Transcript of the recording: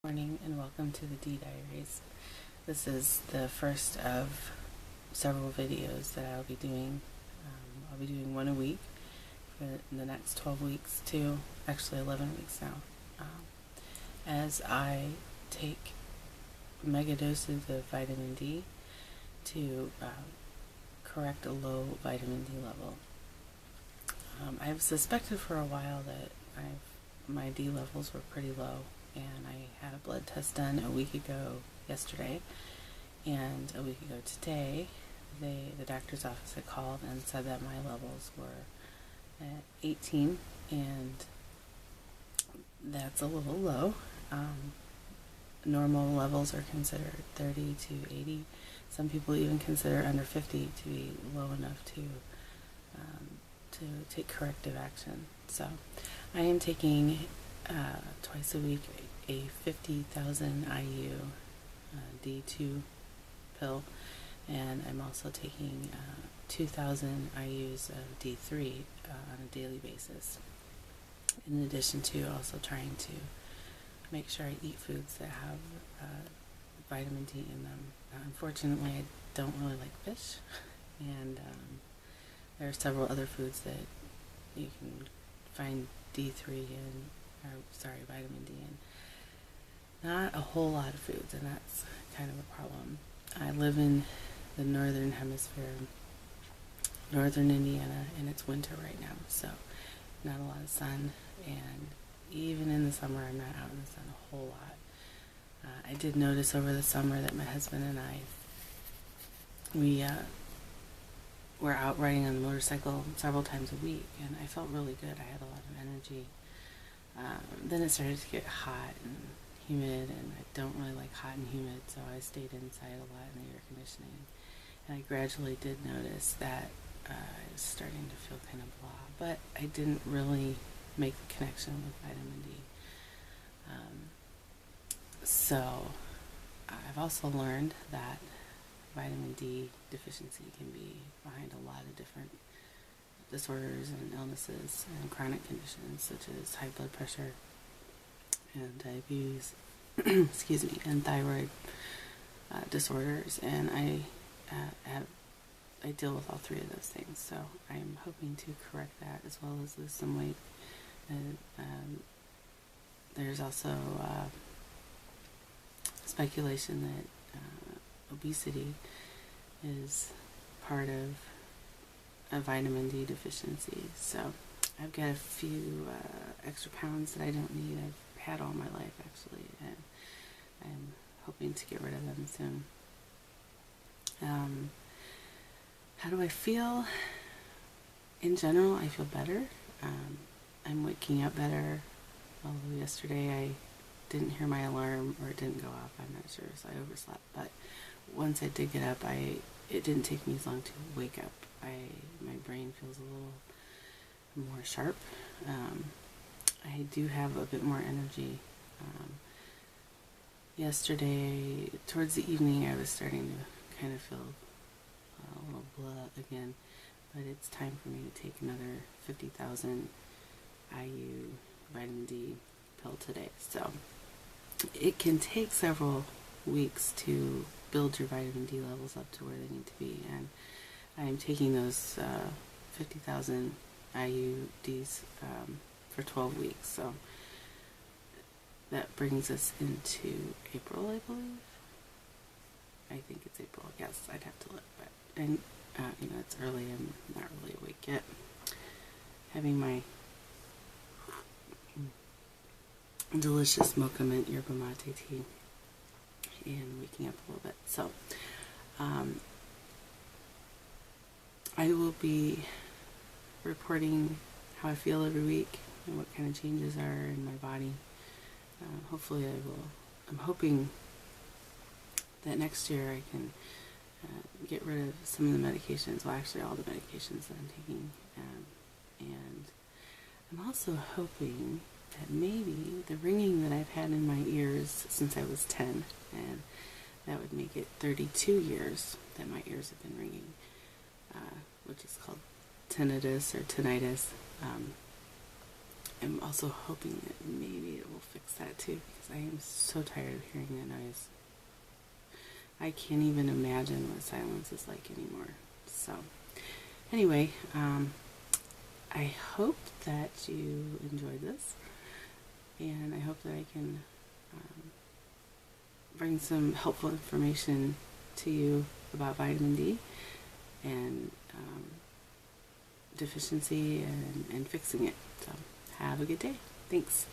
Morning and welcome to the D Diaries. This is the first of several videos that I'll be doing. I'll be doing one a week for the next 12 weeks to actually 11 weeks now. As I take mega doses of vitamin D to correct a low vitamin D level. I've suspected for a while that my D levels were pretty low, and I had a blood test done a week ago yesterday, and a week ago today the doctor's office had called and said that my levels were at 18, and that's a little low. Normal levels are considered 30 to 80. Some people even consider under 50 to be low enough to take corrective action. So I am taking twice a week a 50,000 IU D2 pill, and I'm also taking 2,000 IUs of D3 on a daily basis, in addition to also trying to make sure I eat foods that have vitamin D in them. Unfortunately, I don't really like fish, and there are several other foods that you can find D3 in, vitamin D in. Not a whole lot of foods, and that's kind of a problem. I live in the northern hemisphere, northern Indiana, and it's winter right now, so not a lot of sun, and even in the summer I'm not out in the sun a whole lot. I did notice over the summer that my husband and I, we were out riding on the motorcycle several times a week, and I felt really good. I had a lot of energy. Then it started to get hot and humid, and I don't really like hot and humid, so I stayed inside a lot in the air conditioning. And I gradually did notice that I was starting to feel kind of blah, but I didn't really make the connection with vitamin D. So I've also learned that vitamin D deficiency can be behind a lot of different disorders and illnesses and chronic conditions such as high blood pressure and diabetes, excuse me, and thyroid disorders. And I deal with all three of those things, so I'm hoping to correct that as well as lose some weight. And there's also speculation that obesity is part of a vitamin D deficiency. So I've got a few extra pounds that I don't need. I've had all my life, actually, and I'm hoping to get rid of them soon. How do I feel? In general, I feel better. I'm waking up better. Although yesterday I didn't hear my alarm, or it didn't go off, I'm not sure, so I overslept. But once I did get up, it didn't take me as long to wake up. My brain feels a little more sharp. I do have a bit more energy. Yesterday, towards the evening, I was starting to kind of feel a little blah again, but it's time for me to take another 50,000 IU vitamin D pill today. So it can take several weeks to build your vitamin D levels up to where they need to be, and I'm taking those 50,000 IUDs for 12 weeks, so that brings us into April, I believe. I think it's April. Yes, I'd have to look, but it's early. I'm not really awake yet. Having my delicious mocha mint yerba mate tea and waking up a little bit. So I will be reporting how I feel every week and what kind of changes are in my body. Hopefully I'm hoping that next year I can get rid of some of the medications, well actually all the medications that I'm taking, and I'm also hoping that maybe the ringing that I've had in my ears since I was 10, and that would make it 32 years that my ears have been ringing, which is called tinnitus or tinnitus. I'm also hoping that maybe it will fix that too, because I am so tired of hearing that noise. I can't even imagine what silence is like anymore. So, anyway, I hope that you enjoyed this, and I hope that I can bring some helpful information to you about vitamin D and deficiency and fixing it. So, have a good day. Thanks.